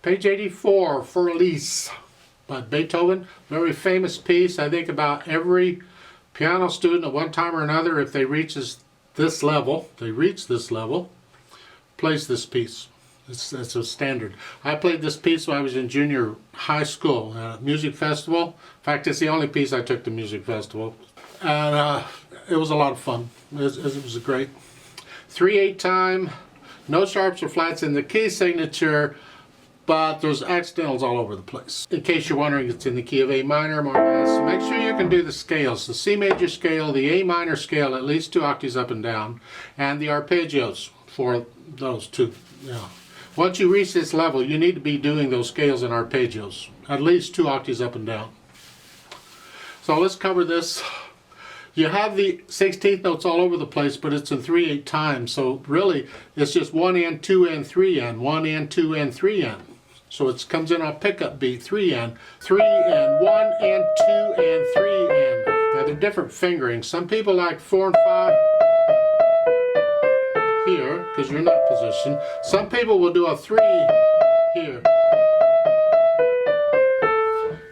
Page 84, Für Elise by Beethoven. Very famous piece. I think about every piano student at one time or another, if they reach this level, plays this piece. It's a standard. I played this piece when I was in junior high school at a music festival. In fact, it's the only piece I took to music festival. And it was a lot of fun. It was a great 3/8 time, no sharps or flats in the key signature, but there's accidentals all over the place. In case you're wondering, it's in the key of A minor, more or less. So make sure you can do the scales. The C major scale, the A minor scale, at least 2 octaves up and down, and the arpeggios for those two. Yeah. Once you reach this level, you need to be doing those scales and arpeggios, at least 2 octaves up and down. So let's cover this. You have the 16th notes all over the place, but it's in 3/8 time. So really, it's just 1N, 2N, 3N, 1N, 2N, 3N. So it comes in on a pickup beat, 3N, 3N, 1N, 2N, 3N. Now they're different fingerings. Some people like 4 and 5 here, because you're in that position. Some people will do a 3 here.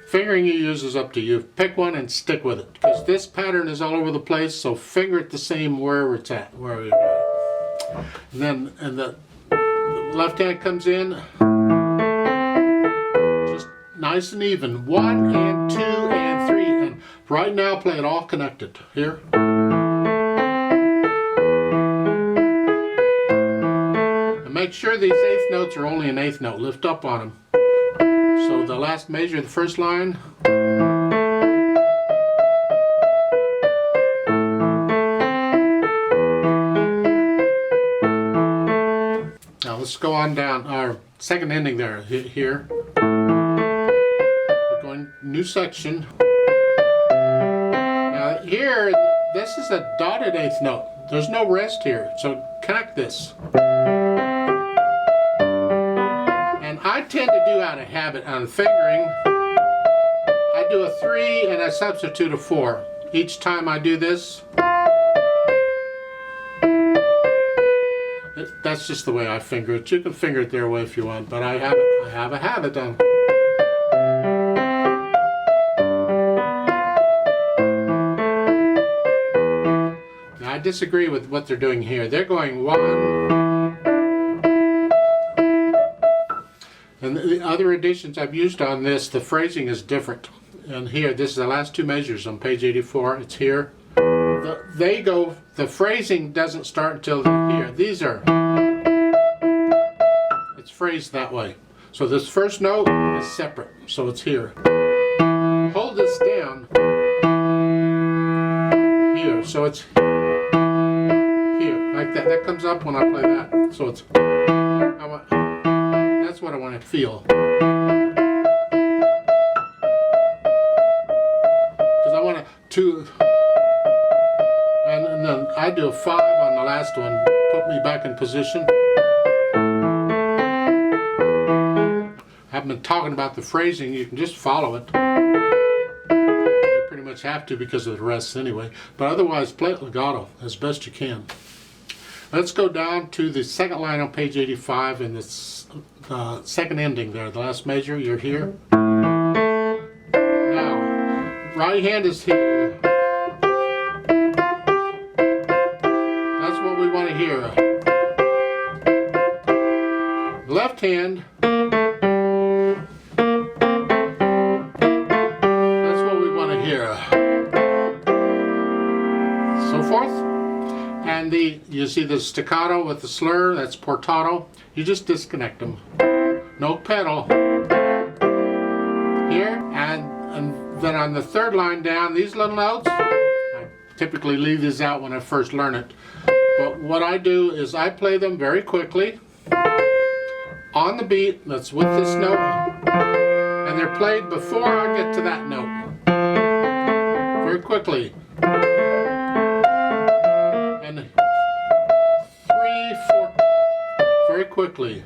Fingering you use is up to you. Pick one and stick with it, because this pattern is all over the place, so finger it the same wherever it's at, wherever you got it. And the left hand comes in, just nice and even. 1 and 2 and 3, and right now play it all connected. Here. And make sure these 8th notes are only an 8th note. Lift up on them. So the last measure, the first line. Now let's go on down our second ending there, here. We're going new section. Now here, this is a dotted 8th note. There's no rest here, so connect this. I tend to do out of habit on fingering. I do a 3 and I substitute a 4. Each time I do this, that's just the way I finger it. You can finger it their way if you want, but I have a habit on. Now I disagree with what they're doing here. They're going 1. And the other editions I've used on this, the phrasing is different. And here, this is the last 2 measures on page 84. It's here. The phrasing doesn't start until here. These are, it's phrased that way. So this first note is separate, so it's here. Hold this down here, so it's here, like that. That comes up when I play that. So it's, that's what I want to feel. Because I want to, and then I do a 5 on the last one, put me back in position. I've been talking about the phrasing, you can just follow it. You pretty much have to because of the rest anyway. But otherwise, play it legato as best you can. Let's go down to the second line on page 85 and the second ending there, the last measure, you're here. Now, right hand is here. That's what we want to hear. Left hand, that's what we want to hear. So forth. And you see the staccato with the slur, that's portato. You just disconnect them. No pedal. Here, and then on the third line down, these little notes, I typically leave these out when I first learn it. But what I do is I play them very quickly on the beat, that's with this note, and they're played before I get to that note. Very quickly. And 3, 4, very quickly.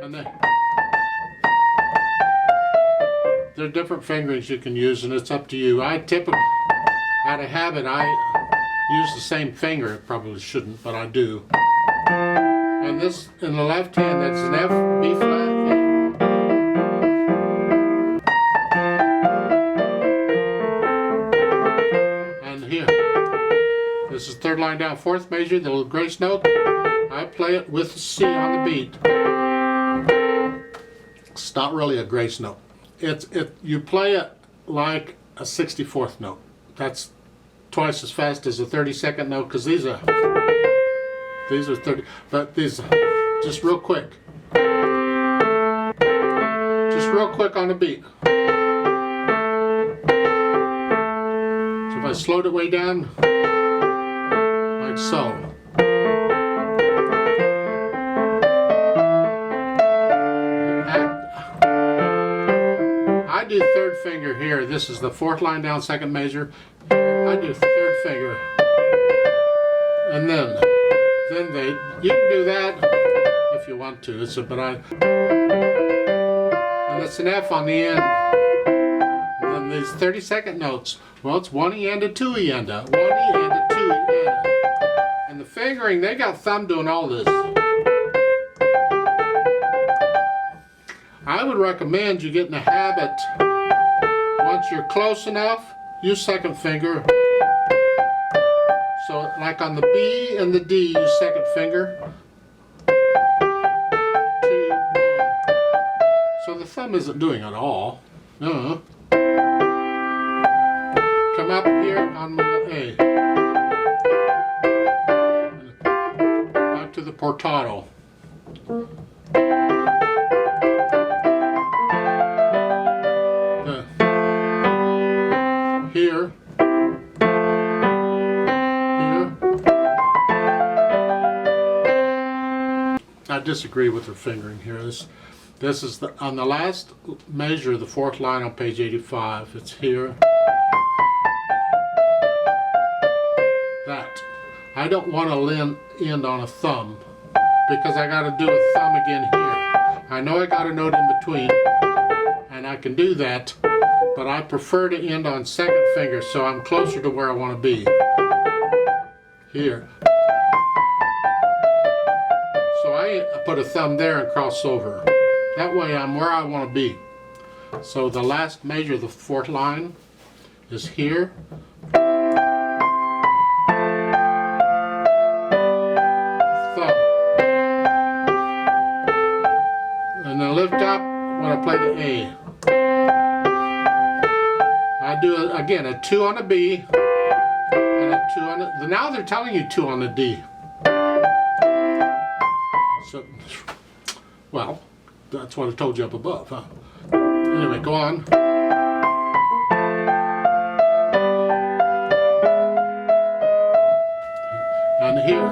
And there are different fingerings you can use, and it's up to you. I typically, out of habit, use the same finger. It probably shouldn't, but I do. And this, in the left hand, that's an F, B flat, A. And here, this is third line down, fourth measure, the little grace note. I play it with the C on the beat. It's not really a grace note. You play it like a 64th note. That's twice as fast as a 32nd note, because these are 30, but these just real quick on the beat. So if I slowed it way down like so, I do third finger here. This is the fourth line down, second measure. I do third finger, and then you can do that if you want to. And it's an F on the end. And then these 32nd notes. Well, it's 1 E and a 2 E and a 1 E and a 2 E and a. And the fingering, they got thumb doing all this. I would recommend you get in the habit, once you're close enough, use second finger. So like on the B and the D, use second finger. 2, 1. So the thumb isn't doing it all. Come up here on the A. Back to the portato. Here. I disagree with her fingering here. This is on the last measure, the fourth line on page 85. It's here. That. I don't want to end on a thumb, because I got to do a thumb again here. I know I got a note in between, and I can do that, but I prefer to end on second finger, so I'm closer to where I want to be. Here. So I put a thumb there and cross over. That way I'm where I want to be. So the last measure of the fourth line is here. Thumb. And then lift up when I play the A. I do, again, a 2 on the B and a 2 on the... Now they're telling you 2 on the D. So, well, that's what I told you up above, huh? Anyway, go on. And here.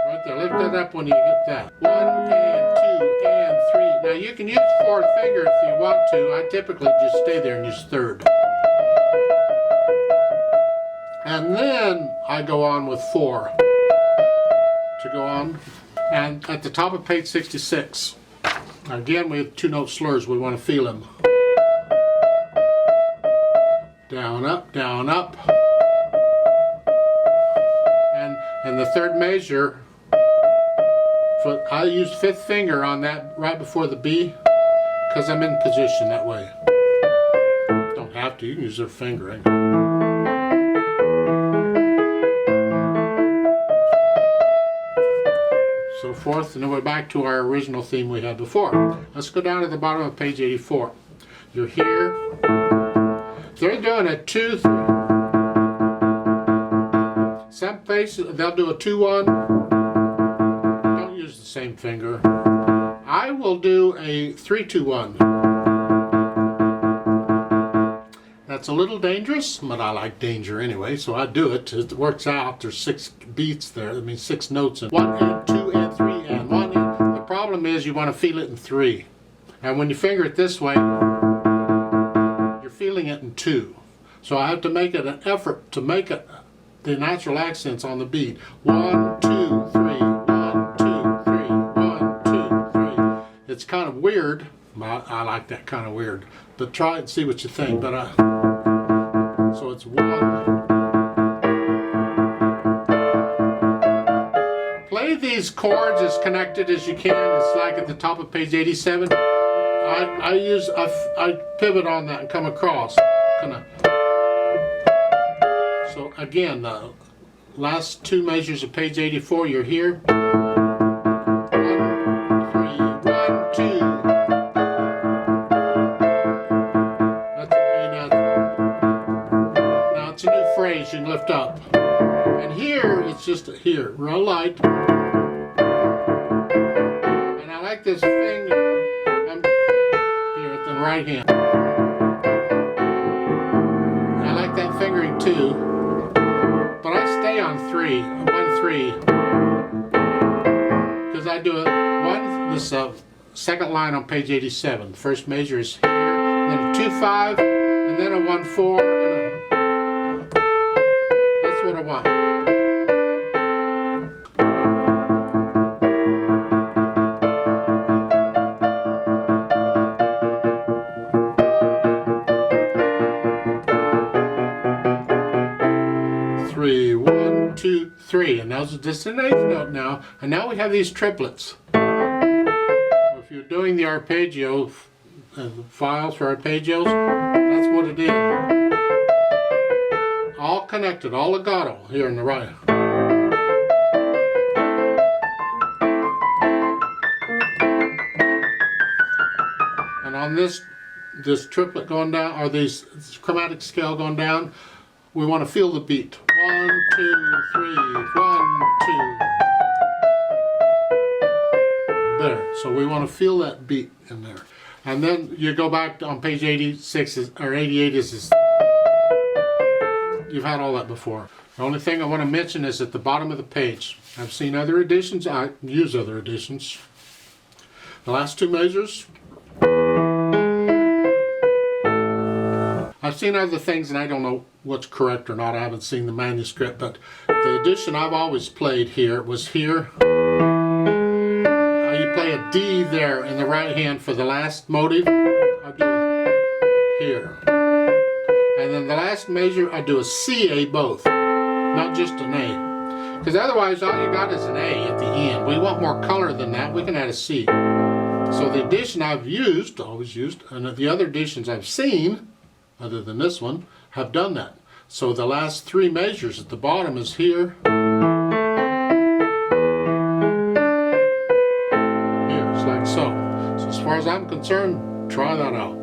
Right there, lift it up when you get that. 1 and 2 and 3. Now you can use fourth finger if you want to. I typically just stay there and use third. And then I go on with 4 to go on. And at the top of page 66, again we have 2 note slurs. We want to feel them. Down, up, down, up. And the third measure, I use fifth finger on that right before the B, because I'm in position that way. Don't have to, you can use their fingering. So forth, and then we're back to our original theme we had before. Let's go down to the bottom of page 84. You're here. They're doing a 2, 3. Some places they'll do a 2-1. Don't use the same finger. I will do a 3-2-1. That's a little dangerous, but I like danger anyway, so I do it. It works out. There's 6 beats there. That means 6 notes in 1 and 2 and 3 and 1 and. The problem is you want to feel it in 3. And when you finger it this way, you're feeling it in 2. So I have to make it an effort to make it the natural accents on the beat. 1, 2, 3, 1, 2, 3, 1, 2, 3. It's kind of weird. I like that kind of weird. But try it and see what you think. But so it's 1, Play these chords as connected as you can. It's like at the top of page 87. I pivot on that and come across. So again, the last two measures of page 84, you're here. 1, 3, 1, 2. That's now it's a new phrase you can lift up. And here, it's just here, real light. And I like this finger here at the right hand. I like that fingering too, but I stay on 3, 1, 3, because I do this second line on page 87. The first measure is here, then a 2, 5, and then a 1, 4. That's what I want. 3, 1, 2, 3, and that's just an eighth note now. And now we have these triplets. If you're doing the arpeggio files for arpeggios, that's what it is. All connected, all legato here in the right. And on this triplet going down, or this chromatic scale going down, we want to feel the beat. 1, 2, 3, 1, 2. There. So we want to feel that beat in there. And then you go back on page 86 or 88 is you've had all that before. The only thing I want to mention is at the bottom of the page. I've seen other editions. I use other editions. The last two measures. I've seen other things and I don't know what's correct or not. I haven't seen the manuscript, but the edition I've always played here was here. You play a D there in the right hand for the last motive. I do it here. And then the last measure I do a C, A both, not just an A. Because otherwise all you got is an A at the end. We want more color than that. We can add a C. So the edition I've used, always used, and the other editions I've seen, other than this one, have done that. So the last three measures at the bottom is here. Here, it's like so. So as far as I'm concerned, try that out.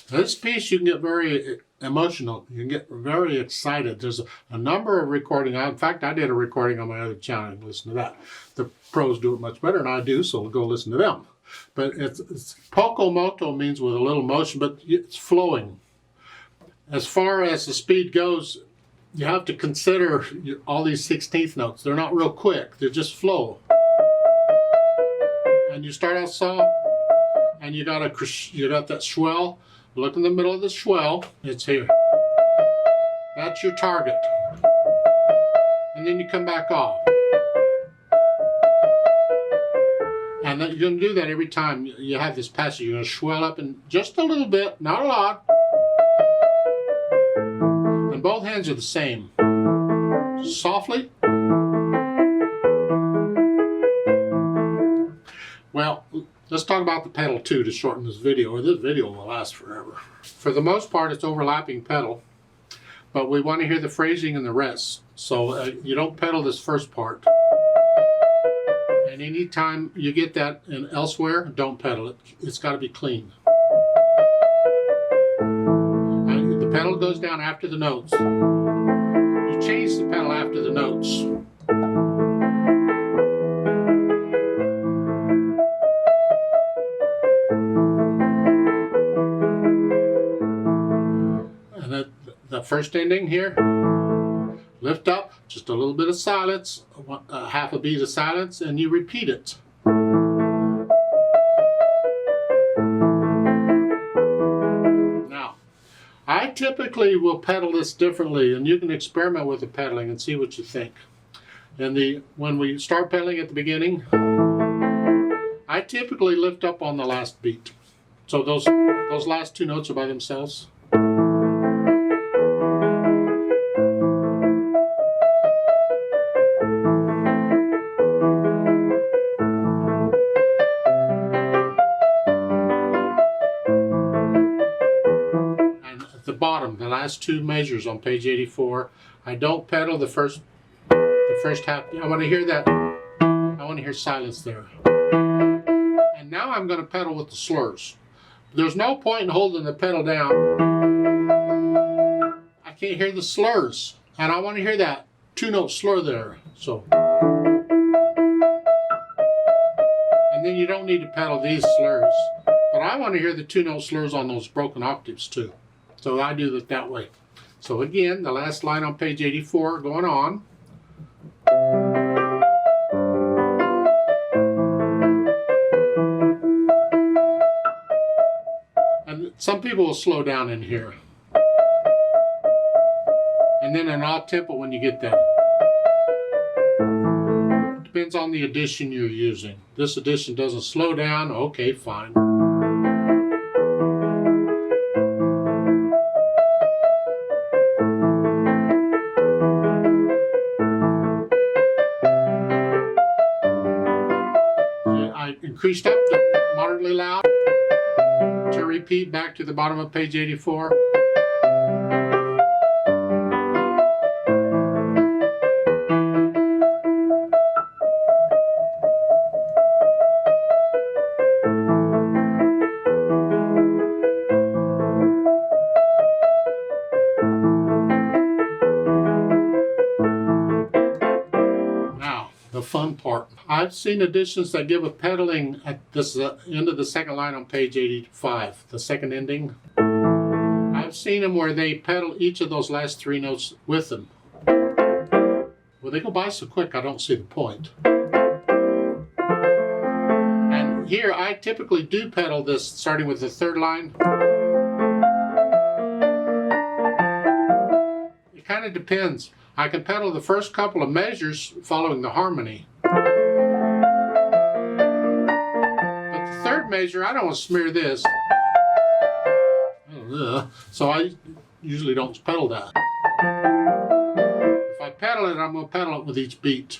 This piece you can get very emotional. You can get very excited. There's a number of recordings. In fact, I did a recording on my other channel. You can listen to that. The pros do it much better than I do, so we'll go listen to them. But it's poco moto means with a little motion, but it's flowing. As far as the speed goes, you have to consider all these 16th notes. They're not real quick. They're just flow. And you start out soft, and you got that swell. Look in the middle of the swell. It's here. That's your target. And then you come back off. And you're going to do that every time you have this passage. You're going to swell up and just a little bit, not a lot. And both hands are the same. Softly. Well, let's talk about the pedal too to shorten this video, or this video will last forever. For the most part, it's overlapping pedal, but we want to hear the phrasing and the rest. So you don't pedal this first part. And anytime you get that in elsewhere, don't pedal it. It's got to be clean. And the pedal goes down after the notes. You change the pedal after the notes. And the first ending here, lift up, just a little bit of silence, half a beat of silence, and you repeat it. Now, I typically will pedal this differently, and you can experiment with the pedaling and see what you think. And when we start pedaling at the beginning, I typically lift up on the last beat. So those last two notes are by themselves. last two measures on page 84. I don't pedal the first half. I want to hear that. I want to hear silence there. And now I'm going to pedal with the slurs. There's no point in holding the pedal down. I can't hear the slurs, and I want to hear that two-note slur there. So, and then you don't need to pedal these slurs, but I want to hear the two-note slurs on those broken octaves too. So I do it that way. So again, the last line on page 84 going on. And some people will slow down in here. And then an odd tempo when you get that. Depends on the edition you're using. This edition doesn't slow down. Okay, fine. I increased up to moderately loud to repeat back to the bottom of page 84. The fun part. I've seen editions that give a pedaling at this end of the second line on page 85, the second ending. I've seen them where they pedal each of those last three notes with them. Well, they go by so quick I don't see the point. And here I typically do pedal this starting with the third line. It kind of depends. I can pedal the first couple of measures following the harmony. But the third measure, I don't want to smear this. So I usually don't pedal that. If I pedal it, I'm going to pedal it with each beat.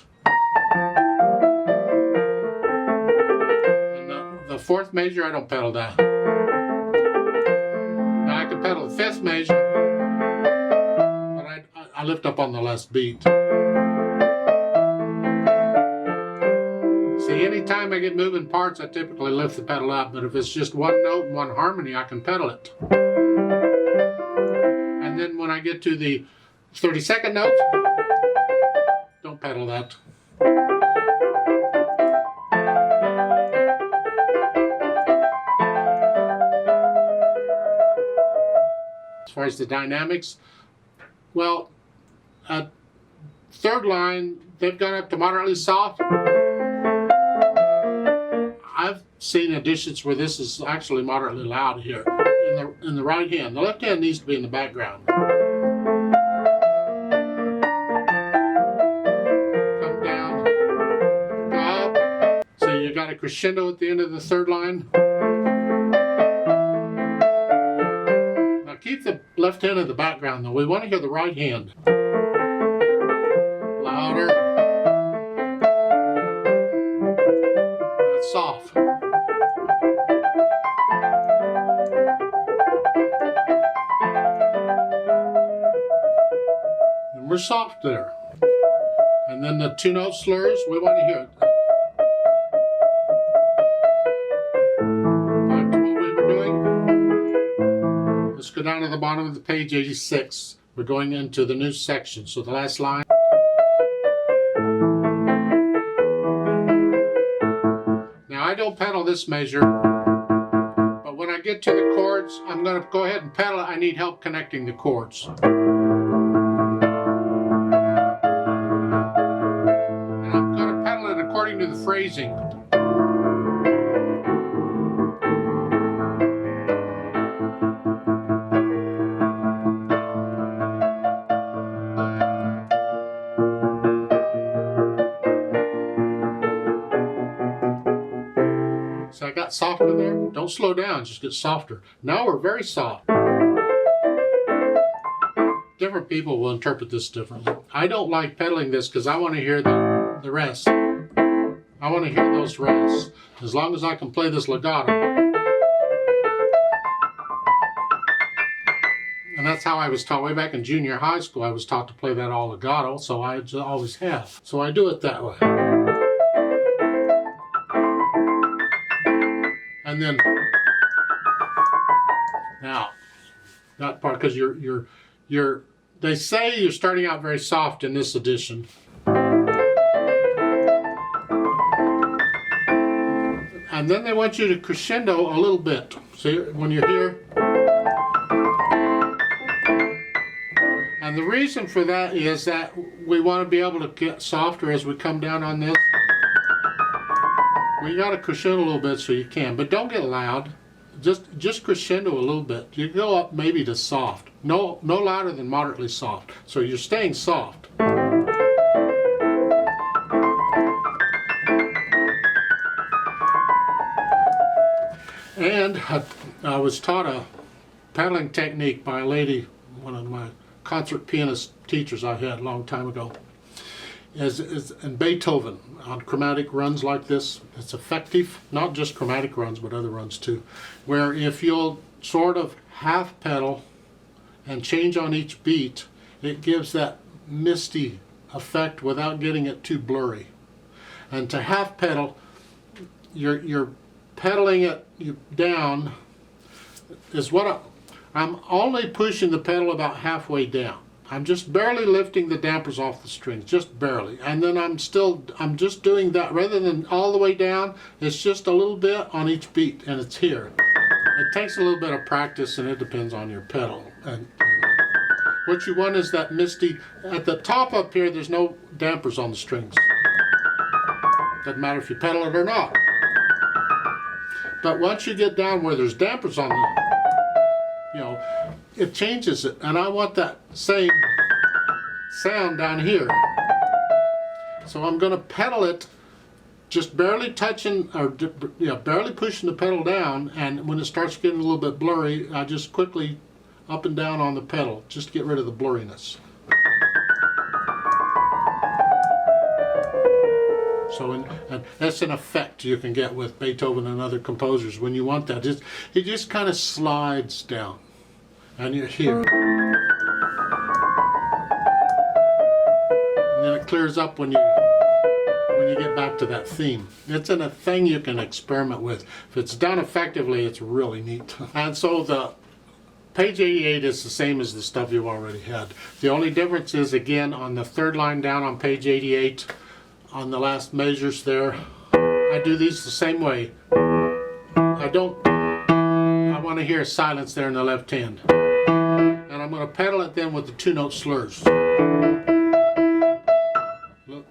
And the fourth measure, I don't pedal that. Now I can pedal the fifth measure. I lift up on the last beat. See, anytime I get moving parts, I typically lift the pedal up, but if it's just one note and one harmony, I can pedal it. And then when I get to the 32nd note, don't pedal that. As far as the dynamics, well, third line, they've gone up to moderately soft. I've seen editions where this is actually moderately loud here in the right hand. The left hand needs to be in the background. Come down, go up. So you got a crescendo at the end of the third line. Now keep the left hand in the background though. We want to hear the right hand. Louder. That's soft. And we're soft there. And then the two note slurs, we want to hear it. Back to what we were doing. Let's go down to the bottom of the page 86. We're going into the new section. So the last line. I don't pedal this measure, but when I get to the chords, I'm going to go ahead and pedal it. I need help connecting the chords. And I'm going to pedal it according to the phrasing. So I got softer there. Don't slow down, just get softer. Now we're very soft. Different people will interpret this differently. I don't like pedaling this because I want to hear the rest. I want to hear those rests. As long as I can play this legato. And that's how I was taught way back in junior high school. I was taught to play that all legato, so I just always have. So I do it that way. And then now that part, because they say you're starting out very soft in this edition. And then they want you to crescendo a little bit. See, when you're here. And the reason for that is that we want to be able to get softer as we come down on this. We got to crescendo a little bit so you can, but don't get loud. Just crescendo a little bit. You go up maybe to soft. No louder than moderately soft. So you're staying soft. And I was taught a pedaling technique by a lady, one of my concert pianist teachers I had a long time ago. Is in Beethoven on chromatic runs like this. It's effective, not just chromatic runs but other runs too, where if you'll sort of half pedal and change on each beat, it gives that misty effect without getting it too blurry. And to half pedal, you're pedaling it down is what I'm only pushing the pedal about halfway down. I'm just barely lifting the dampers off the strings, just barely. And then I'm just doing that rather than all the way down. It's just a little bit on each beat, and it's here. It takes a little bit of practice, and it depends on your pedal. And what you want is that misty, at the top up here, there's no dampers on the strings. Doesn't matter if you pedal it or not. But once you get down where there's dampers on the, it changes it, and I want that same sound down here. So I'm going to pedal it, just barely touching, or barely pushing the pedal down, and when it starts getting a little bit blurry, I just quickly up and down on the pedal, just to get rid of the blurriness. So, and that's an effect you can get with Beethoven and other composers when you want that. It just kind of slides down. And you're here. And then it clears up when you get back to that theme. It's a thing you can experiment with. If it's done effectively, it's really neat. And so the page 88 is the same as the stuff you've already had. The only difference is, again, on the third line down on page 88, on the last measures there, I do these the same way. I want to hear silence there in the left hand. And I'm going to pedal it then with the two-note slurs.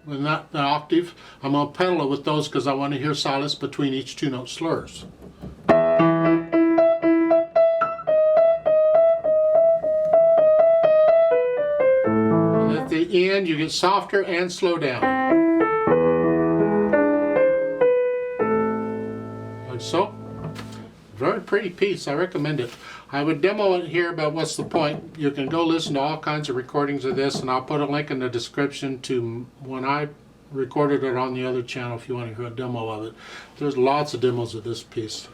In that octave, I'm going to pedal it with those because I want to hear silence between each two-note slurs. And at the end, you get softer and slow down. Like so. Very pretty piece. I recommend it. I would demo it here, but what's the point? You can go listen to all kinds of recordings of this, and I'll put a link in the description to when I recorded it on the other channel if you want to hear a demo of it. There's lots of demos of this piece.